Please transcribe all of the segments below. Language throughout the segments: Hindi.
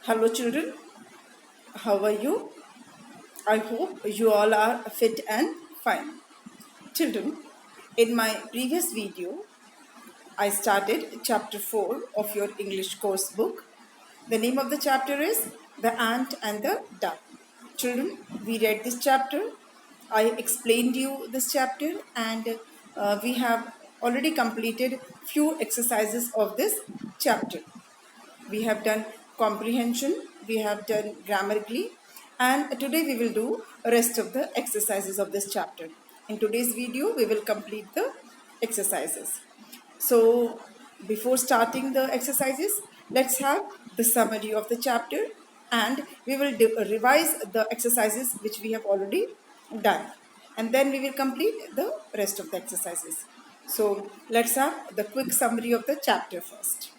Hello, children. How are you? I hope you all are fit and fine. Children, in my previous video, I started chapter 4 of your English course book. The name of the chapter is The Ant and the Duck. Children, we read this chapter. I explained you this chapter, and we have already completed few exercises of this chapter. We have done comprehension, we have done grammatically, and today we will do rest of the exercises of this chapter. In today's video, we will complete the exercises. So before starting the exercises, let's have the summary of the chapter, and we will revise the exercises which we have already done, and then we will complete the rest of the exercises. So let's have the quick summary of the chapter first.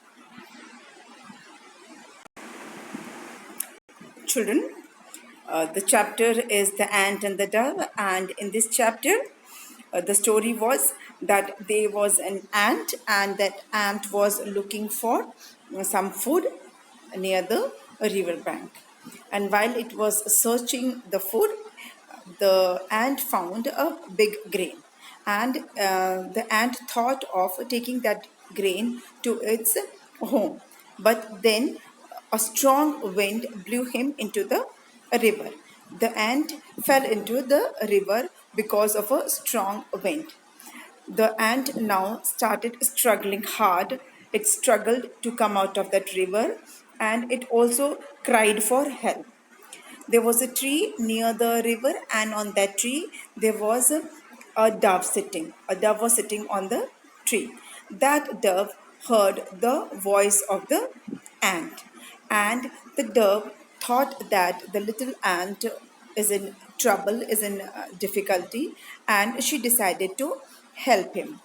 Children, the chapter is The Ant and the Dove, and in this chapter, the story was that there was an ant, and that ant was looking for some food near the river bank. And while it was searching the food, the ant found a big grain, and the ant thought of taking that grain to its home. But then a strong wind blew him into the river. The ant fell into the river because of a strong wind. The ant now started struggling hard. It struggled to come out of that river, and it also cried for help. There was a tree near the river, and on that tree there was a dove sitting. A dove was sitting on the tree. That dove heard the voice of the ant, and the dove thought that the little ant is in trouble, is in difficulty, and she decided to help him.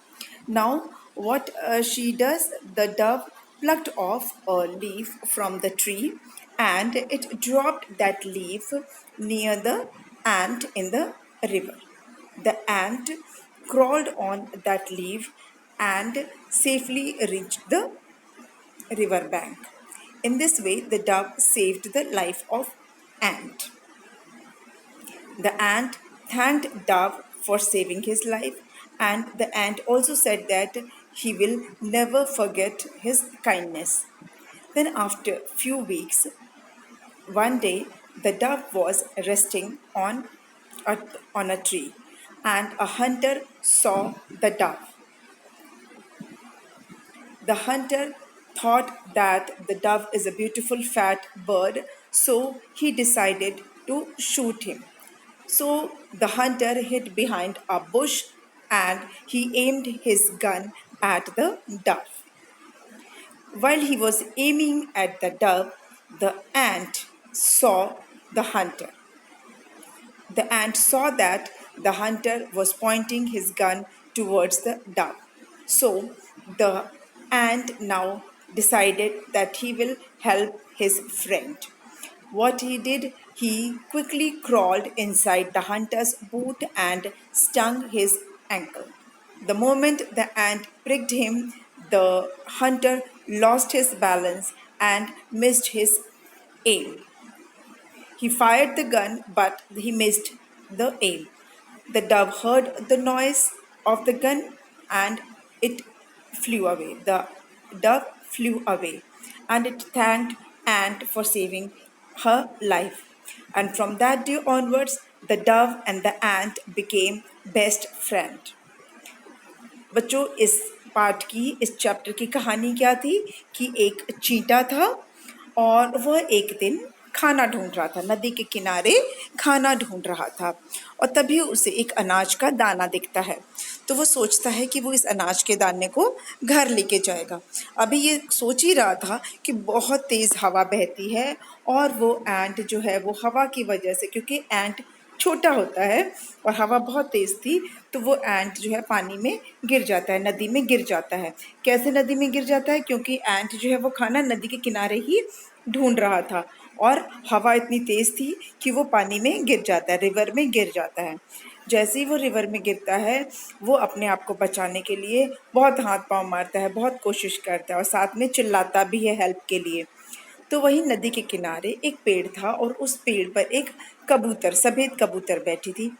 Now, what she does, the dove plucked off a leaf from the tree, and it dropped that leaf near the ant in the river. The ant crawled on that leaf and safely reached the river bank. In this way, the dove saved the life of ant. The ant thanked dove for saving his life, and the ant also said that he will never forget his kindness. Then after few weeks, one day the dove was resting on a tree, and a hunter saw the dove. The hunter thought that the dove is a beautiful fat bird, so he decided to shoot him. So the hunter hid behind a bush, and he aimed his gun at the dove. While he was aiming at the dove, the ant saw the hunter. The ant saw that the hunter was pointing his gun towards the dove. So the ant now decided that he will help his friend. What he did, he quickly crawled inside the hunter's boot and stung his ankle. The moment the ant pricked him, the hunter lost his balance and missed his aim. He fired the gun, but he missed the aim. The dove heard the noise of the gun, and it flew away. The dove flew away, and it thanked Ant for saving her life. And from that day onwards, the dove and the ant became best friend. बच्चों, इस पाठ की, इस चैप्टर की कहानी क्या थी कि एक चींटा था और वह एक दिन खाना ढूंढ रहा था, नदी के किनारे खाना ढूंढ रहा था, और तभी उसे एक अनाज का दाना दिखता है। तो वो सोचता है कि वो इस अनाज के दाने को घर लेके जाएगा। अभी ये सोच ही रहा था कि बहुत तेज़ हवा बहती है, और वो एंट जो है वो हवा की वजह से, क्योंकि एंट छोटा होता है और हवा बहुत तेज़ थी, तो वो एंट जो है पानी में गिर जाता है, नदी में गिर जाता है। कैसे नदी में गिर जाता है? क्योंकि एंट जो है वो खाना नदी के किनारे ही ढूंढ रहा था, और हवा इतनी तेज़ थी कि वो पानी में गिर जाता है, रिवर में गिर जाता है। जैसे ही वो रिवर में गिरता है, वो अपने आप को बचाने के लिए बहुत हाथ पांव मारता है, बहुत कोशिश करता है, और साथ में चिल्लाता भी है हेल्प के लिए। तो वही नदी के किनारे एक पेड़ था और उस पेड़ पर एक कबूतर, सफ़ेद कबूतर बैठी थी।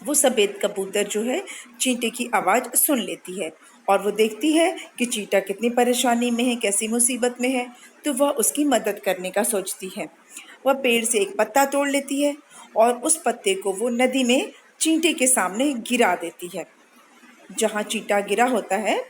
वो सफ़ेद कबूतर जो है चींटे की आवाज़ सुन लेती है और वो देखती है कि चींटा कितनी परेशानी में है, कैसी मुसीबत में है, तो वह उसकी मदद करने का सोचती है। वह पेड़ से एक पत्ता तोड़ लेती है और उस पत्ते को वो नदी में चींटे के सामने गिरा देती है। जहाँ चींटा गिरा होता है,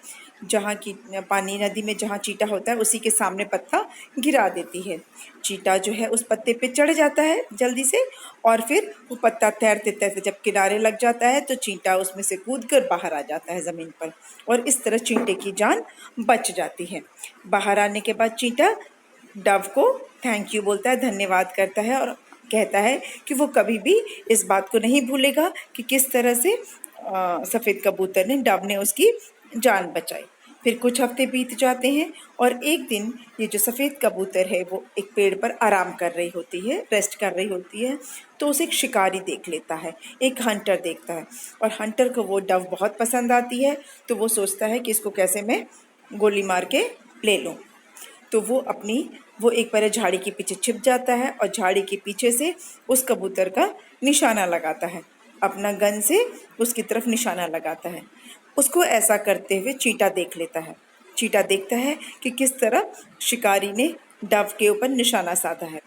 जहाँ की पानी नदी में जहाँ चींटा होता है उसी के सामने पत्ता गिरा देती है। चींटा जो है उस पत्ते पे चढ़ जाता है जल्दी से और फिर वो पत्ता तैरते तैरते जब किनारे लग जाता है तो चींटा उसमें से कूद कर बाहर आ जाता है ज़मीन पर और इस तरह चींटे की जान बच जाती है। बाहर आने के बाद चींटा डव को थैंक यू बोलता है, धन्यवाद करता है और कहता है कि वो कभी भी इस बात को नहीं भूलेगा कि किस तरह से सफ़ेद कबूतर ने डव ने उसकी जान बचाई। फिर कुछ हफ्ते बीत जाते हैं और एक दिन ये जो सफ़ेद कबूतर है वो एक पेड़ पर आराम कर रही होती है, रेस्ट कर रही होती है, तो उसे एक शिकारी देख लेता है, एक हंटर देखता है और हंटर को वो डव बहुत पसंद आती है, तो वो सोचता है कि इसको कैसे मैं गोली मार के ले लूँ। तो वो एक बार झाड़ी के पीछे छिप जाता है और झाड़ी के पीछे से उस कबूतर का निशाना लगाता है, अपना गन से उसकी तरफ निशाना लगाता है। उसको ऐसा करते हुए चींटा देख लेता है। चींटा देखता है कि किस तरह शिकारी ने डव के ऊपर निशाना साधा है,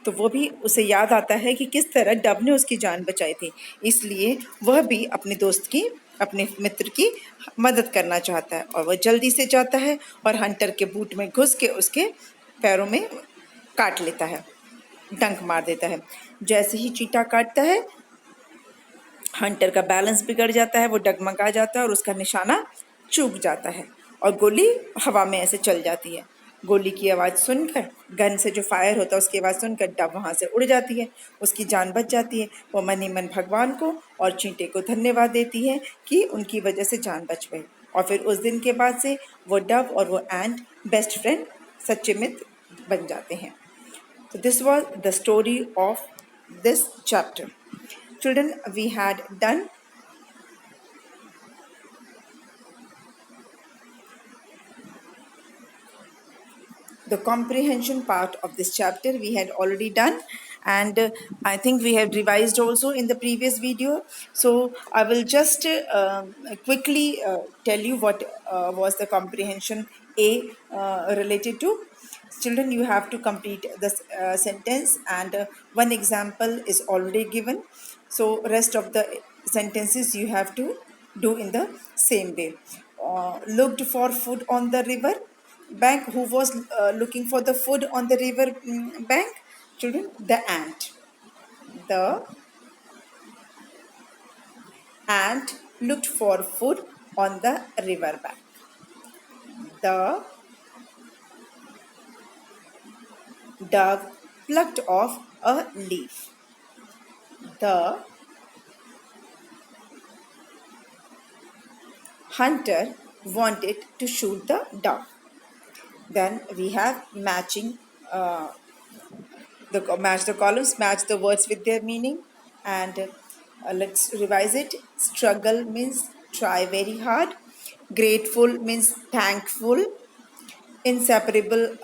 तो वो भी उसे याद आता है कि किस तरह डव ने उसकी जान बचाई थी। इसलिए वह भी अपने मित्र की मदद करना चाहता है और वह जल्दी से जाता है और हंटर के बूट में घुस के उसके पैरों में काट लेता है, डंक मार देता है। जैसे ही चींटा काटता है हंटर का बैलेंस बिगड़ जाता है, वो डगमगा जाता है और उसका निशाना चूक जाता है और गोली हवा में ऐसे चल जाती है। गोली की आवाज़ सुनकर, गन से जो फायर होता है उसकी आवाज़ सुनकर डव वहाँ से उड़ जाती है, उसकी जान बच जाती है। वो मन ही मन भगवान को और चींटे को धन्यवाद देती है कि उनकी वजह से जान बच गई। और फिर उस दिन के बाद से वो डव और वो एंट बेस्ट फ्रेंड, सच्चे मित्र बन जाते हैं। So this was the story of this chapter. Children, we had done the comprehension part of this chapter. We had already done, and I think we have revised also in the previous video. So I will just quickly tell you what was the comprehension A related to. Children, you have to complete the sentence, and one example is already given, so rest of the sentences you have to do in the same way. Looked for food on the river bank. Who was looking for the food on the river bank? Children, the ant. The ant looked for food on the river bank. The dove plucked off a leaf. The hunter wanted to shoot the dove. Then we have matching match the columns, match the words with their meaning, and let's revise it. Struggle means try very hard. Grateful means thankful. Inseparable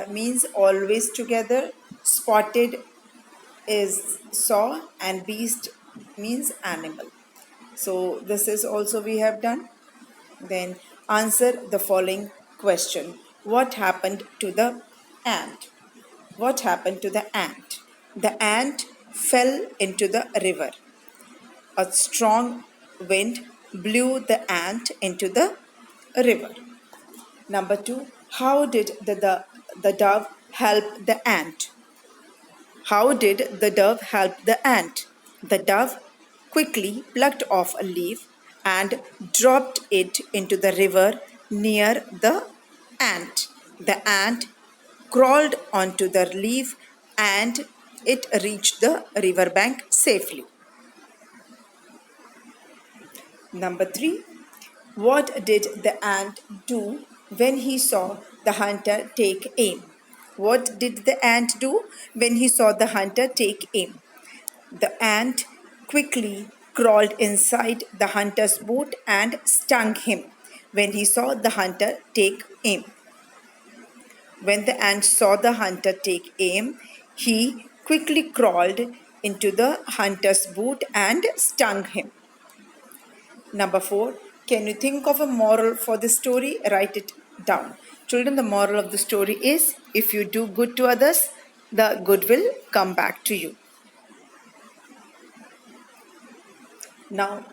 means always together. Spotted is saw, and beast means animal. So this is also we have done. Then answer the following question. What happened to the ant? What happened to the ant? The ant fell into the river. A strong wind blew the ant into the river. Number two, how did the dove help the ant? How did the dove help the ant? The dove quickly plucked off a leaf and dropped it into the river near the ant. The ant crawled onto the leaf and it reached the riverbank safely. Number three, what did the ant do when he saw the hunter take aim? What did the ant do when he saw the hunter take aim? The ant quickly crawled inside the hunter's boot and stung him when he saw the hunter take aim. When the ant saw the hunter take aim, he quickly crawled into the hunter's boot and stung him. Number 4, can you think of a moral for this story? Write it down. Children, the moral of the story is if you do good to others, the good will come back to you. Now,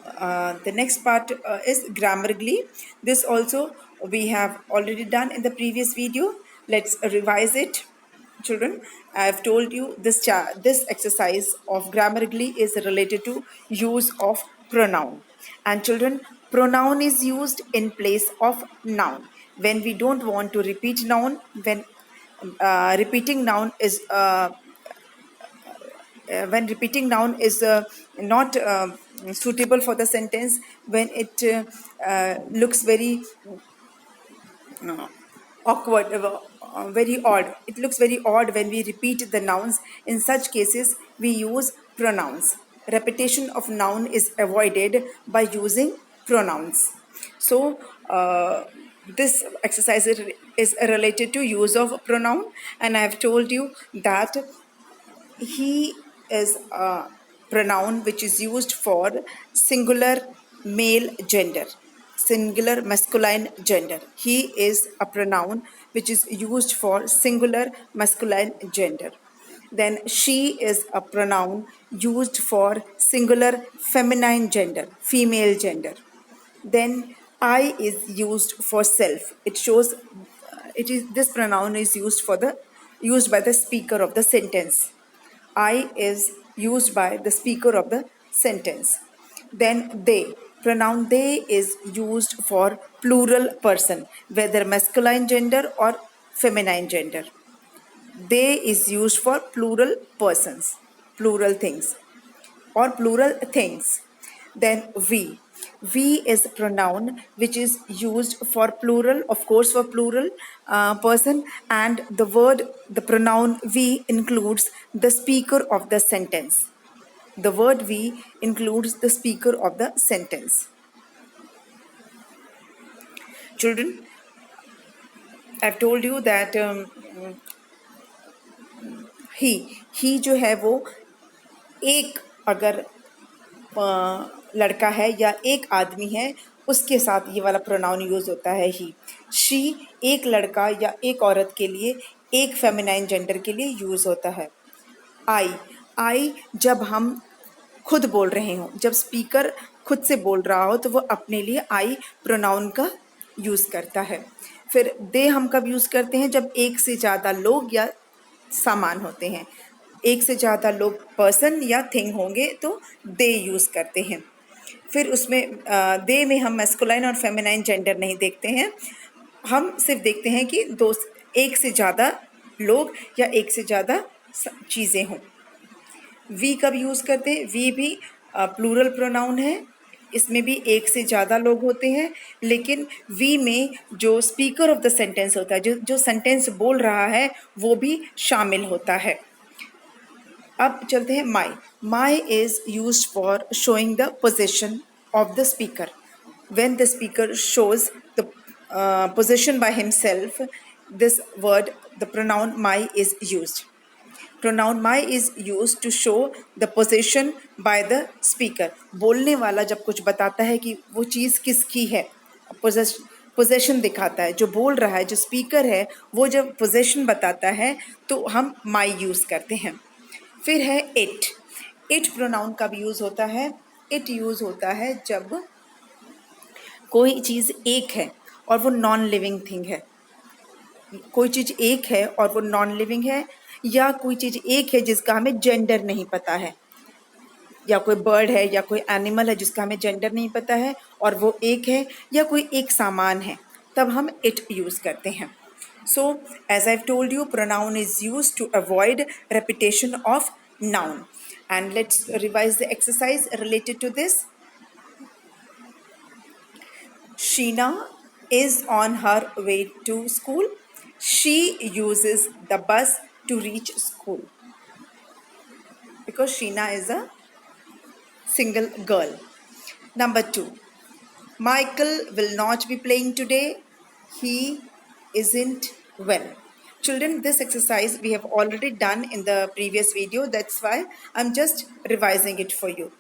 the next part is Grammarly. This also we have already done in the previous video. Let's revise it. Children, I have told you this exercise of Grammarly is related to use of pronoun. And children, pronoun is used in place of noun. When we don't want to repeat noun, repeating noun is when repeating noun is not suitable for the sentence, when it looks very awkward, very odd. It looks very odd when we repeat the nouns. In such cases, we use pronouns. Repetition of noun is avoided by using pronouns. So, this exercise is related to use of pronoun, and I have told you that he is a pronoun which is used for singular male gender, singular masculine gender. He is a pronoun which is used for singular masculine gender. Then she is a pronoun used for singular feminine gender, female gender. Then I is used for self. It shows it is this pronoun is used by the speaker of the sentence. I is used by the speaker of the sentence. Then they. Pronoun they is used for plural person, whether masculine gender or feminine gender. They is used for plural persons, plural things, or plural things. Then we. We is a pronoun which is used for plural, of course, for plural person, and the pronoun we includes the speaker of the sentence. The word we includes the speaker of the sentence. Children, I've told you that he जो है वो एक अगर लड़का है या एक आदमी है उसके साथ ये वाला प्रोनाउन यूज होता है ही. शी एक लड़का या एक औरत के लिए, एक फेमिनाइन जेंडर के लिए यूज होता है. आई जब हम खुद बोल रहे हों, जब स्पीकर खुद से बोल रहा हो तो वो अपने लिए आई प्रोनाउन का यूज करता है. फिर दे हम कब यूज करते हैं? जब एक से ज़्यादा लोग या सामान होते हैं. एक से ज़्यादा लोग पर्सन या थिंग होंगे तो दे यूज़ करते हैं. फिर उसमें दे में हम मैस्कुलाइन और फेमिनाइन जेंडर नहीं देखते हैं, हम सिर्फ देखते हैं कि एक से ज़्यादा लोग या एक से ज़्यादा चीज़ें हों. वी कब यूज़ करते हैं? वी भी प्लूरल प्रोनाउन है, इसमें भी एक से ज़्यादा लोग होते हैं, लेकिन वी में जो स्पीकर ऑफ द सेंटेंस होता है, जो सेंटेंस बोल रहा है वो भी शामिल होता है. अब चलते हैं my. My is used for showing the position of the speaker. When the speaker shows the position by himself, this word, the pronoun my is used. Pronoun my is used to show the position by the speaker. बोलने वाला जब कुछ बताता है कि वो चीज़ किसकी है, पोजेशन दिखाता है. जो बोल रहा है, जो स्पीकर है, वो जब पोजेशन बताता है तो हम my यूज़ करते हैं. फिर है it. it प्रोनाउन कब यूज़ होता है? it यूज़ होता है जब कोई चीज़ एक है और वो नॉन लिविंग थिंग है. कोई चीज़ एक है और वो नॉन लिविंग है, या कोई चीज़ एक है जिसका हमें जेंडर नहीं पता है, या कोई बर्ड है या कोई एनिमल है जिसका हमें जेंडर नहीं पता है और वो एक है, या कोई एक सामान है, तब हम इट यूज़ करते हैं. So as I told you, pronoun is use to avoid repetition of noun. And let's revise the exercise related to this. Sheena is on her way to school. She uses the bus to reach school because Sheena is a single girl. Number 2, Michael will not be playing today. He isn't well. Children, this exercise we have already done in the previous video. That's why I'm just revising it for you.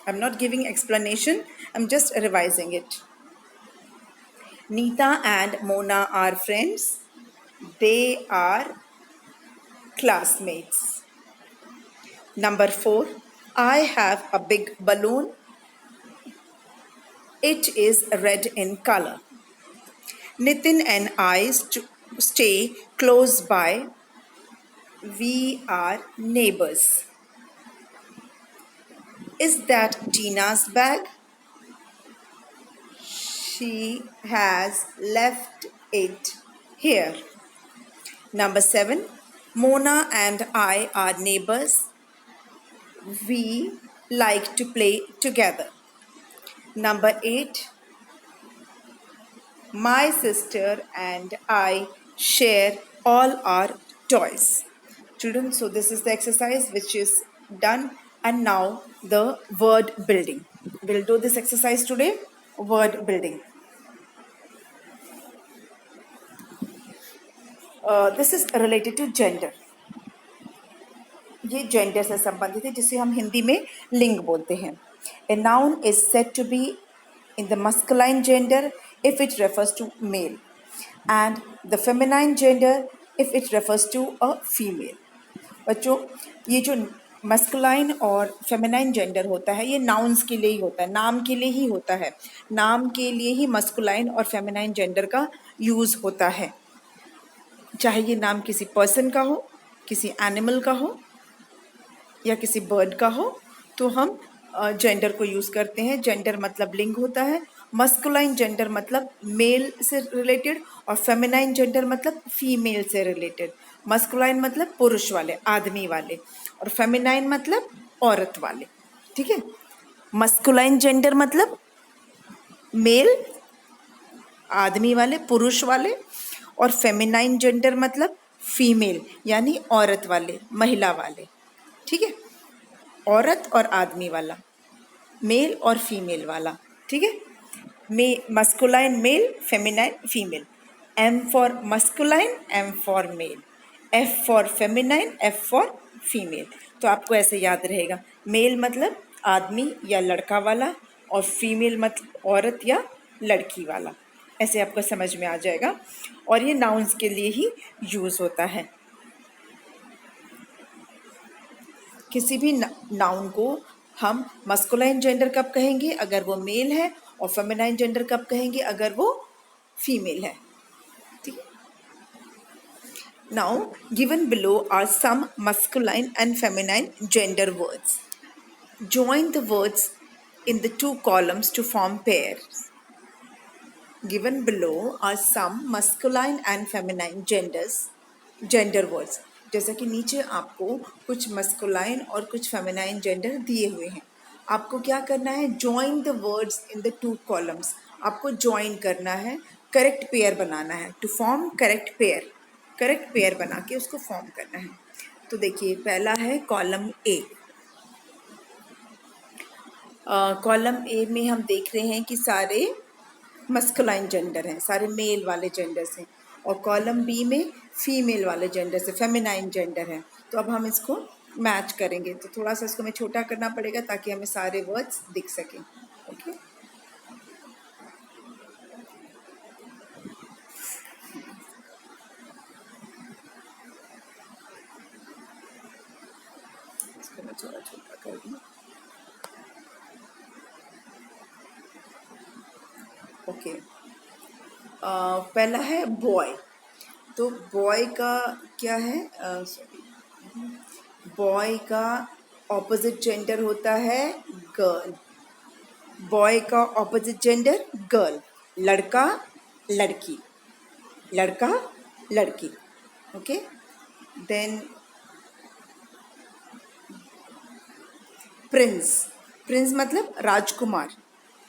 I'm not giving explanation, I'm just revising it. Neeta and Mona are friends. They are classmates. Number 4, I have a big balloon. It is red in color. Nitin and I stay close by. We are neighbors. Is that Tina's bag? She has left it here. Number 7, Mona and I are neighbors. We like to play together. Number 8, my sister and I share all our toys. Children, so this is the exercise which is done, and now the word building. We'll do this exercise today, word building. This is related to gender. ये जेंडर से संबंधित है, जिसे हम हिंदी में लिंग बोलते हैं. A noun is said to be in the masculine gender if it refers to male, and the feminine gender if it refers to a female. बच्चों, ये जो मस्कुलाइन और फेमिनाइन जेंडर होता है, ये नाउन्स के लिए ही होता है, नाम के लिए ही होता है. नाम के लिए ही मस्कुलाइन और फेमिनाइन जेंडर का यूज़ होता है. चाहे ये नाम किसी पर्सन का हो, किसी एनिमल का हो या किसी बर्ड का हो, तो हम जेंडर को यूज़ करते हैं. जेंडर मतलब लिंग होता है. मस्कुलाइन जेंडर मतलब मेल से रिलेटेड और फेमिनाइन जेंडर मतलब फीमेल से रिलेटेड. मस्कुलाइन मतलब पुरुष वाले, आदमी वाले, और फेमिनाइन मतलब औरत वाले. ठीक है. मस्कुलाइन जेंडर मतलब मेल, आदमी वाले, पुरुष वाले, और फेमिनाइन जेंडर मतलब फीमेल यानी औरत वाले, महिला वाले. ठीक है. औरत और आदमी वाला, मेल और फीमेल वाला. ठीक है. Masculine male, feminine female. M for masculine, M for male. F for feminine, F for female. तो आपको ऐसे याद रहेगा. मेल मतलब आदमी या लड़का वाला, और फीमेल मतलब औरत या लड़की वाला. ऐसे आपको समझ में आ जाएगा. और ये नाउन्स के लिए ही यूज़ होता है. किसी भी नाउन को हम मस्कुलाइन जेंडर कब कहेंगे अगर वो मेल है, और फेमिनाइन जेंडर कब कहेंगे अगर वो फीमेल है. ठीक है. Now given below are some masculine and feminine gender words. Join the words in the two columns to form pairs. Given below are some masculine and feminine gender words. जैसा कि नीचे आपको कुछ मस्कुलाइन और कुछ फेमिनाइन जेंडर दिए हुए हैं. आपको क्या करना है? Join the words in the two columns. आपको जॉइन करना है, करेक्ट पेयर बनाना है. टू फॉर्म करेक्ट पेयर बना के उसको फॉर्म करना है. तो देखिए, पहला है कॉलम ए. कॉलम ए में हम देख रहे हैं कि सारे मस्कुलाइन जेंडर हैं, सारे मेल वाले जेंडर्स हैं, और कॉलम बी में फीमेल वाले जेंडर से फेमिनाइन जेंडर है. तो अब हम इसको मैच करेंगे. तो थोड़ा सा इसको हमें छोटा करना पड़ेगा ताकि हमें सारे वर्ड्स दिख सकें. ओके. इसको मैं थोड़ा छोटा कर दूँ. ओके. पहला है बॉय. तो बॉय का क्या है? बॉय का ऑपोजिट जेंडर होता है गर्ल. बॉय का ऑपोजिट जेंडर गर्ल. लड़का लड़की, लड़का लड़की. ओके. देन प्रिंस मतलब राजकुमार.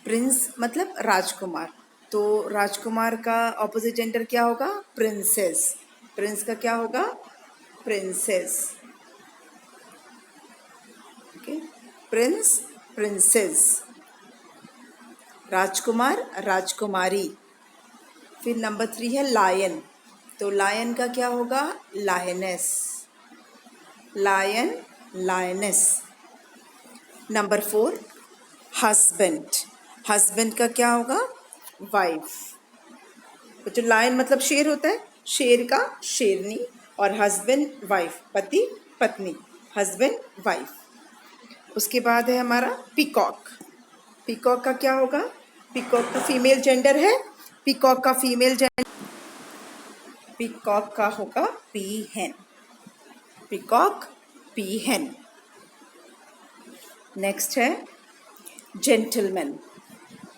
प्रिंस मतलब राजकुमार. तो राजकुमार का ऑपोजिट जेंडर क्या होगा? प्रिंसेस. प्रिंस का क्या होगा? प्रिंसेस. ओके. Prince, princess. राजकुमार, राजकुमारी. फिर नंबर 3 है लायन. तो लायन का क्या होगा? Lioness, lion, lioness. Number 4, husband, husband का क्या होगा? वाइफ। तो जो लायन मतलब शेर होता है, शेर का शेरनी, और हस्बैंड वाइफ, पति पत्नी, हस्बैंड वाइफ। उसके बाद है हमारा पीकॉक। पीकॉक का क्या होगा? पीकॉक का फीमेल जेंडर है, पीकॉक का फीमेल जेंडर, पीकॉक का होगा पीहेन, पीकॉक पीहेन। नेक्स्ट है जेंटलमैन।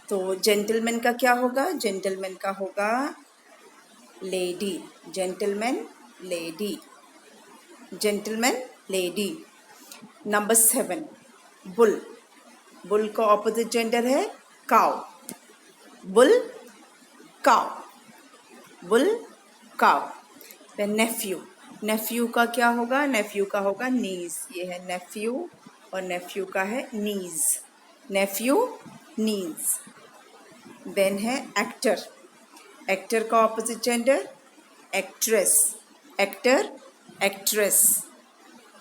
तो जेंटलमैन का क्या होगा? जेंटलमैन का होगा lady, gentleman lady, gentleman lady. Number 7, bull, bull का ऑपोजिट जेंडर है cow, bull cow, bull cow. Then nephew, nephew का क्या होगा? नेफ्यू का होगा नीज, ये है नेफ्यू, और नेफ्यू का है नीज, नेफ्यू नीज। देन है एक्टर, एक्टर का opposite gender actress, actor actress,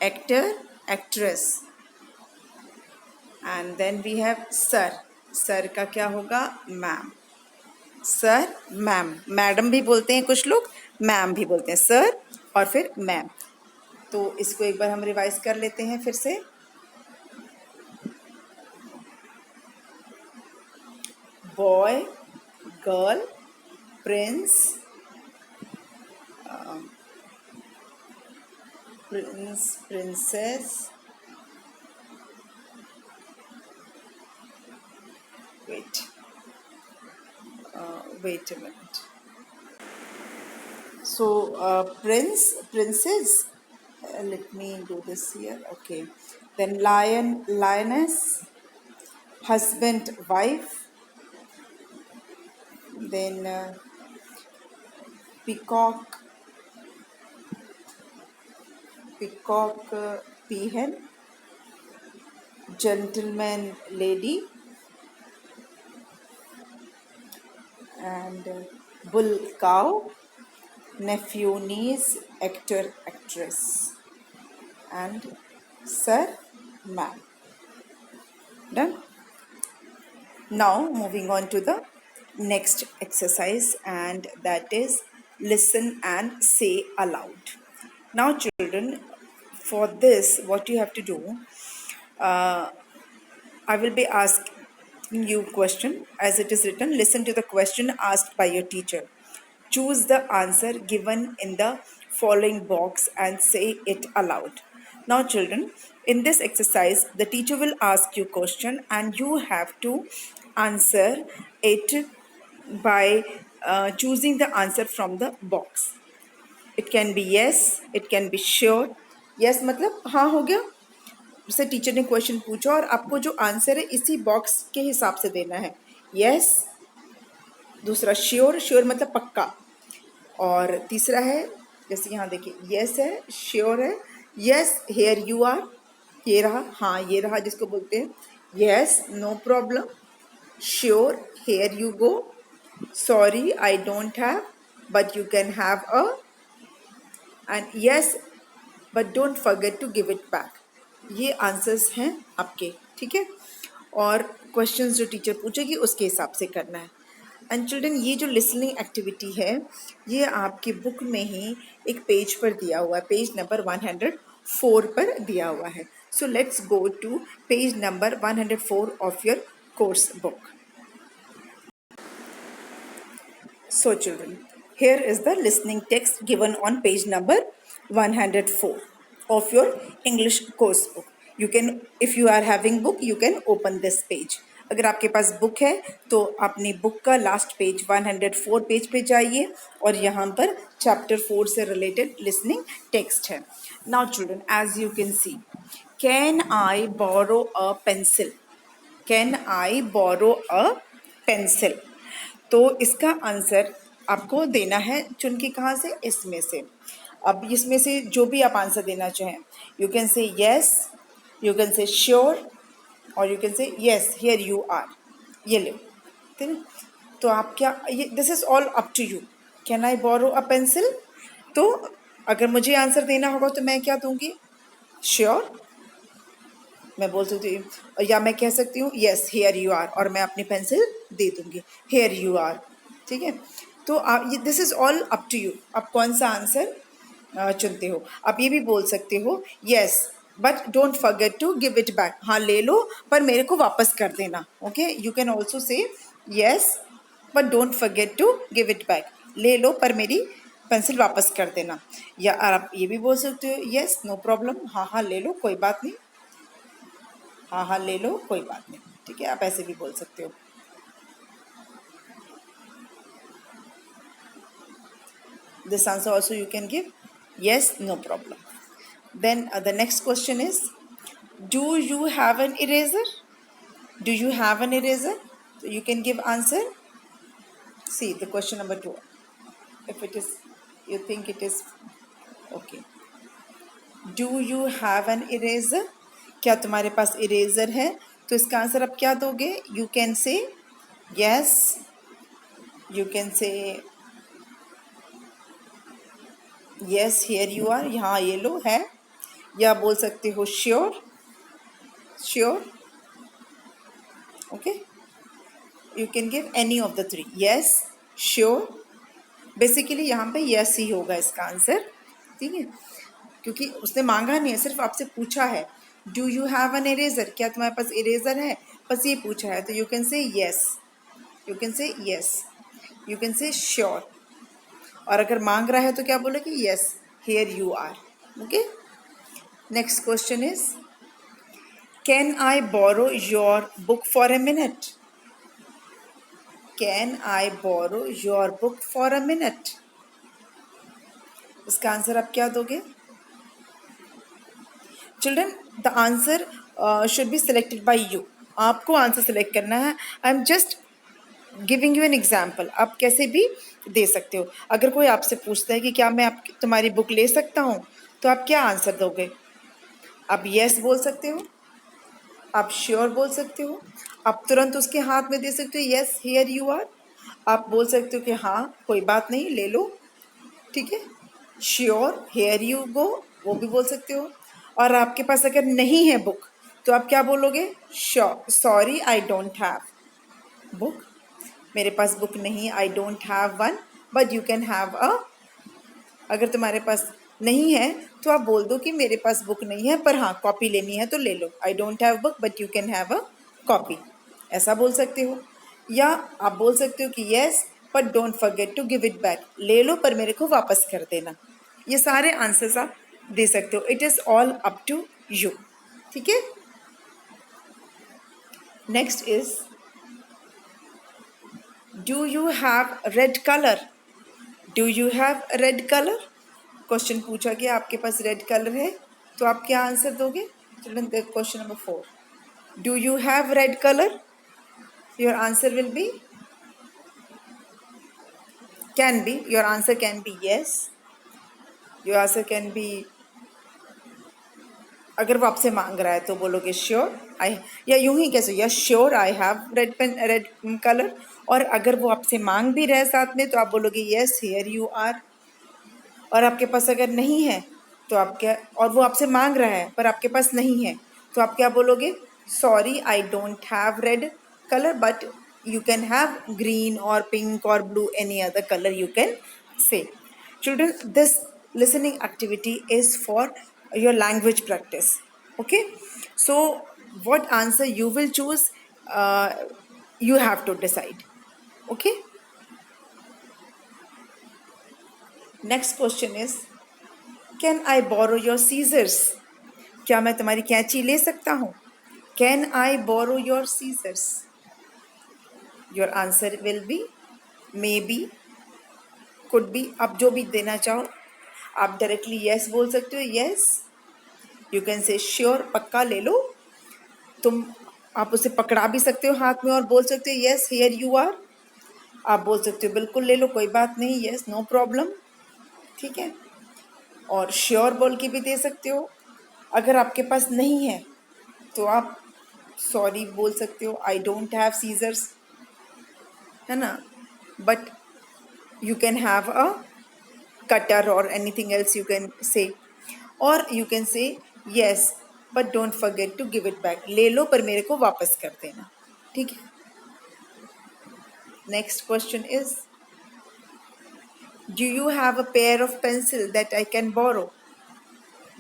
actor actress. And then we have sir, sir का क्या होगा? मैम, सर मैम, मैडम भी बोलते हैं कुछ लोग, मैम भी बोलते हैं, सर और फिर मैम। तो इसको एक बार हम रिवाइज कर लेते हैं फिर से। Boy, girl, Prince, Prince, princess, wait, wait a minute. So prince, princess, let me do this here. Okay, then lion, lioness, husband, wife, then peacock, peacock, peahen, gentleman, lady, and bull, cow, nephew, niece, actor, actress, and sir, ma'am. Done. Now moving on to the next exercise, and that is listen and say aloud. Now children, for this what you have to do, I will be asking you question as it is written. Listen to the question asked by your teacher. Choose the answer given in the following box and say it aloud. Now children, in this exercise the teacher will ask you question and you have to answer it by choosing the answer from the box. It can be yes, it can be sure. Yes मतलब हाँ हो गया, जैसे टीचर ने क्वेश्चन पूछा और आपको जो आंसर है इसी बॉक्स के हिसाब से देना है। यस, दूसरा श्योर, श्योर मतलब पक्का, और तीसरा है जैसे यहाँ देखिए यस है, श्योर है, यस हेयर यू आर, ये रहा, हाँ ये रहा जिसको बोलते हैं, yes no problem, sure here you go, sorry I don't have but you can have a, and yes but don't forget to give it back. ये आंसर्स हैं आपके, ठीक है, और क्वेश्चंस जो टीचर पूछेगी उसके हिसाब से करना है। एंड चिल्ड्रन, ये जो लिसनिंग एक्टिविटी है ये आपकी बुक में ही एक पेज पर दिया हुआ है, पेज नंबर 104 पर दिया हुआ है। So let's go to page number 104 of your course book. So children, here is the listening text given on page number 104 of your English course book. You can, if you are having book, you can open this page. अगर आपके पास बुक है तो अपनी बुक का लास्ट पेज 104 पेज पे जाइए और यहाँ पर चैप्टर 4 से रिलेटेड लिसनिंग टेक्स्ट है. Now children, as you can see, can I borrow a pencil? Can I borrow a pencil? तो इसका आंसर आपको देना है चुन के, कहाँ से, इसमें से. अब इसमें से जो भी आप आंसर देना चाहें, you can say yes, you can say sure, और you can say yes here you are. ये लो, ठीक है. तो आप क्या, ये this is all up to you. Can I borrow a pencil? तो अगर मुझे आंसर देना होगा तो मैं क्या दूंगी? श्योर मैं बोल सकती हूँ, या मैं कह सकती हूँ यस हियर यू आर, और मैं अपनी पेंसिल दे दूंगी, हियर यू आर। ठीक है, तो आप this is all up to you, आप कौन सा आंसर चुनते हो। आप ये भी बोल सकते हो yes but don't forget to give it back, हाँ ले लो पर मेरे को वापस कर देना। Okay, you can also say yes but don't forget to give it back, ले लो पर मेरी पेंसिल वापस कर देना। या आप ये भी बोल सकते हो यस नो प्रॉब्लम, हाँ हाँ ले लो कोई बात नहीं, हाँ हाँ ले लो कोई बात नहीं। ठीक है, आप ऐसे भी बोल सकते हो। This answer also you can give yes no problem. Then the next question is, do you have an eraser? Do you have an eraser? So you can give answer. See the question number 2, if it is you think it is okay. Do you have an eraser? क्या तुम्हारे पास इरेजर है? तो इसका आंसर आप क्या दोगे? You can say yes, you can say yes here you are, यहाँ ये लो है, या बोल सकते हो sure, sure. Okay, you can give any of the three, yes sure. Basically यहाँ पे यस ही होगा इसका आंसर। ठीक है, क्योंकि उसने मांगा नहीं है, सिर्फ आपसे पूछा है do you have an eraser, क्या तुम्हारे पास इरेजर है, बस ये पूछा है। तो you can say yes, you can say yes, you can say sure. और अगर मांग रहा है तो क्या बोलोगे? Yes here you are. Okay, next question is, can I borrow your book for a minute? Can I borrow your book for a minute? इसका आंसर आप क्या दोगे? Children the answer should be selected by you, आपको आंसर सेलेक्ट करना है। I am just giving you an example, आप कैसे भी दे सकते हो। अगर कोई आपसे पूछता है कि क्या मैं आप तुम्हारी बुक ले सकता हूँ, तो आप क्या आंसर दोगे? आप यस बोल सकते हो, आप श्योर बोल सकते हो, आप तुरंत उसके हाथ में दे सकते हो यस हियर यू आर, आप बोल सकते हो कि हाँ कोई बात नहीं ले लो। ठीक है, श्योर हियर यू गो वो भी बोल सकते हो। और आपके पास अगर नहीं है बुक तो आप क्या बोलोगे? Sorry I don't have book, मेरे पास बुक नहीं, आई don't have one but you can have अ। अगर तुम्हारे पास नहीं है तो आप बोल दो कि मेरे पास बुक नहीं है पर हाँ कॉपी लेनी है तो ले लो, I don't have book but you can have a copy, ऐसा बोल सकते हो। या आप बोल सकते हो कि yes but don't forget to give it back, ले लो पर मेरे को वापस कर देना। ये सारे आंसर्स आप दे सकते हो, it is all up to you. ठीक है, next is, do you have red colour? Do you have red colour? Question पूछा कि आपके पास रेड कलर है, तो आप क्या आंसर दोगे? Children question number 4, do you have red colour? Your answer will be can be, your answer can be yes, your answer can be, अगर वो आपसे मांग रहा है तो बोलोगे श्योर आई, या यूं ही कैसे yes sure I have red pen red colour. और अगर वो आपसे मांग भी रहे साथ में तो आप बोलोगे यस हियर यू आर। और आपके पास अगर नहीं है तो आप क्या, और वो आपसे मांग रहा है पर आपके पास नहीं है तो आप क्या बोलोगे? Sorry I don't have red colour but you can have green or pink or blue, any other color you can say. Children, this listening activity is for your language practice. Okay, so what answer you will choose, uh, you have to decide. Okay, next question is, can I borrow your scissors? क्या मैं तुम्हारी कैंची ले सकता हूँ? Can I borrow your scissors? Your answer will be maybe, could be, आप जो भी देना चाहो। आप डायरेक्टली yes बोल सकते हो, yes, you can say sure पक्का ले लो, तुम आप उसे पकड़ा भी सकते हो हाथ में और बोल सकते हो yes हियर यू आर, आप बोल सकते हो बिल्कुल ले लो कोई बात नहीं, yes नो प्रॉब्लम। ठीक है, और श्योर बोल के भी दे सकते हो। अगर आपके पास नहीं है तो आप सॉरी बोल सकते हो, आई डोंट हैव सीजर्स, है ना, but you can have a cutter or anything else you can say. Or you can say, yes, but don't forget to give it back. ले लो पर मेरे को वापस कर देना. ठीक है. Next question is, do you have a pair of pencil that I can borrow?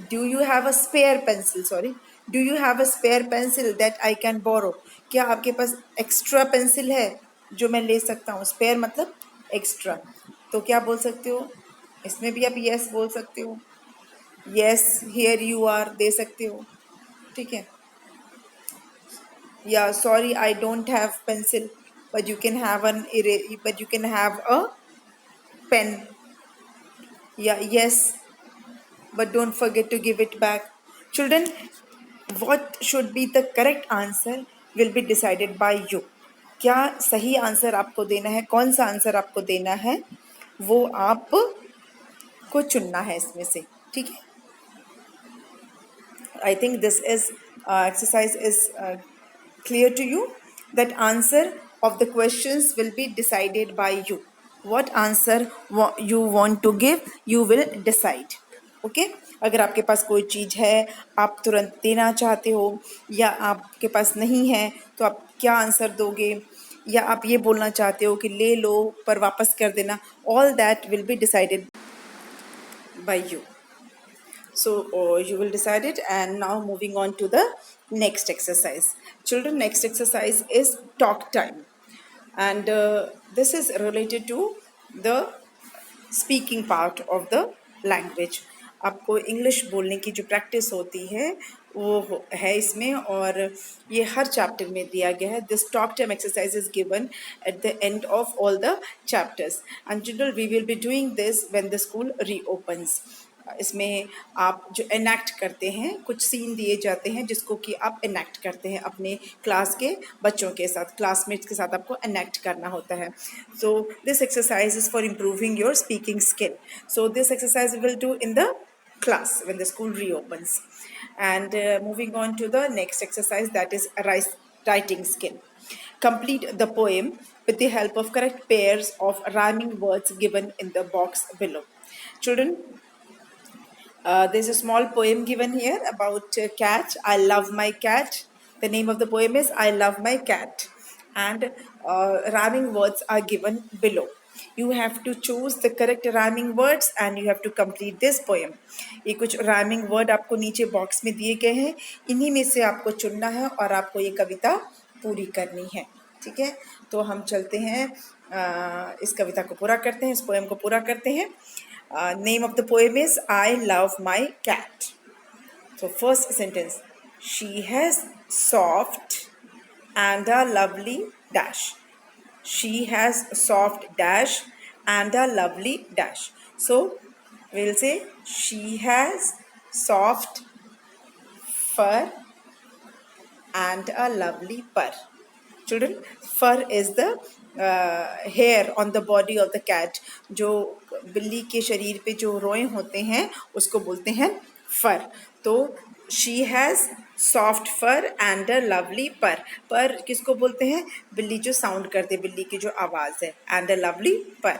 Do you have a spare pencil? Sorry. Do you have a spare pencil that I can borrow? क्या आपके पास एक्स्ट्रा पेंसिल है जो मैं ले सकता हूँ? स्पेयर मतलब एक्स्ट्रा. तो क्या बोल सकते हो? इसमें भी आप यस बोल सकते हो. यस, हियर यू आर दे सकते हो. ठीक है. या sorry I don't have pencil, but you can have but you can have a pen. Yeah, yes, but don't forget to give it back. Children, what should be the correct answer will be decided by you. क्या सही आंसर आपको देना है, कौन सा आंसर आपको देना है, वो आप को चुनना है इसमें से. ठीक है. I think this is exercise is clear to you, that answer of the questions will be decided by you. What answer you want to give, you will decide. Okay? अगर आपके पास कोई चीज़ है आप तुरंत देना चाहते हो या आपके पास नहीं है तो आप क्या आंसर दोगे, या आप ये बोलना चाहते हो कि ले लो पर वापस कर देना, all that will be decided by you. So you will decide it. And now moving on to the next exercise. Children, next exercise is talk time. And this is related to the speaking part of the language. आपको इंग्लिश बोलने की जो प्रैक्टिस होती है वो है इसमें, और ये हर चैप्टर में दिया गया है. This talk time exercise is given at the end of all the chapters. And children, we will be doing this when the school reopens. इसमें आप जो एनैक्ट करते हैं, कुछ सीन दिए जाते हैं जिसको कि आप एनैक्ट करते हैं अपने क्लास के बच्चों के साथ, क्लासमेट्स के साथ आपको एनैक्ट करना होता है. So this exercise is for improving your speaking skill. So this exercise will do in the class when the school reopens. And moving on to the next exercise, that is writing skill. Complete the poem with the help of correct pairs of rhyming words given in the box below. Children, there's a small poem given here about cat. I love my cat. The name of the poem is I love my cat. And rhyming words are given below. You have to choose the correct rhyming words and you have to complete this poem. ये कुछ rhyming word आपको नीचे बॉक्स में दिए गए हैं, इन्हीं में से आपको चुनना है और आपको ये कविता पूरी करनी है. ठीक है. तो हम चलते हैं, इस कविता को पूरा करते हैं, इस पोएम को पूरा करते हैं. Name of the poem is I love my cat. So first sentence, she has soft and a lovely dash. She has soft dash and a lovely dash. So we'll say she has soft fur and a lovely purr. Children, fur is the hair on the body of the cat. जो बिल्ली के शरीर पे जो रोए होते हैं उसको बोलते हैं fur. तो she has soft fur and a lovely purr. पर किसको बोलते हैं? बिल्ली जो साउंड करते, बिल्ली की जो आवाज़ है. And a lovely purr.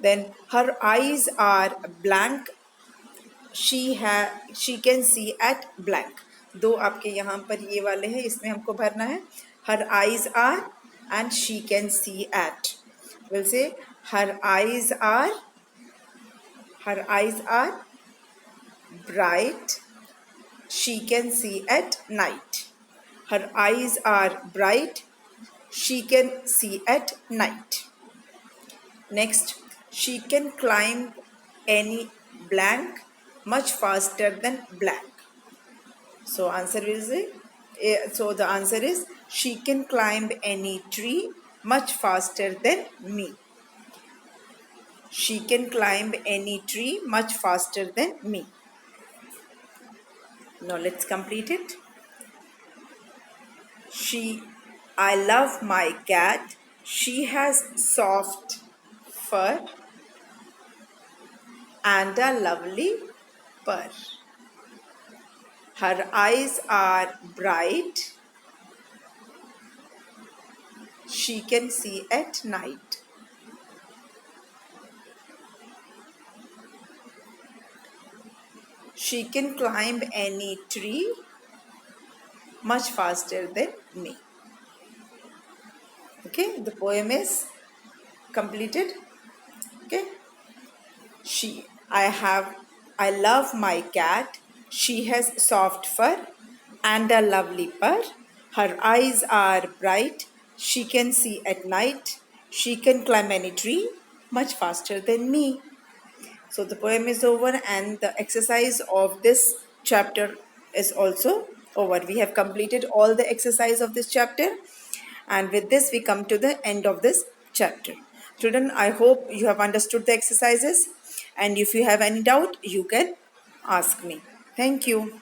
Then her eyes are blank. She can see at blank. दो आपके यहाँ पर ये वाले हैं, इसमें हमको भरना है. Her eyes are and she can see at. We'll say her eyes are bright. She can see at night. Her eyes are bright. She can see at night. Next, she can climb any blank much faster than blank. So answer will say, so the answer is she can climb any tree much faster than me. She can climb any tree much faster than me. Now let's complete it. I love my cat. She has soft fur and a lovely purr. Her eyes are bright. She can see at night. She can climb any tree much faster than me. Okay, the poem is completed. Okay. She, I have, I love my cat. She has soft fur and a lovely purr. Her eyes are bright. She can see at night. She can climb any tree much faster than me. So the poem is over and the exercise of this chapter is also over. We have completed all the exercise of this chapter, and with this we come to the end of this chapter. Children, I hope you have understood the exercises, and if you have any doubt, you can ask me. Thank you.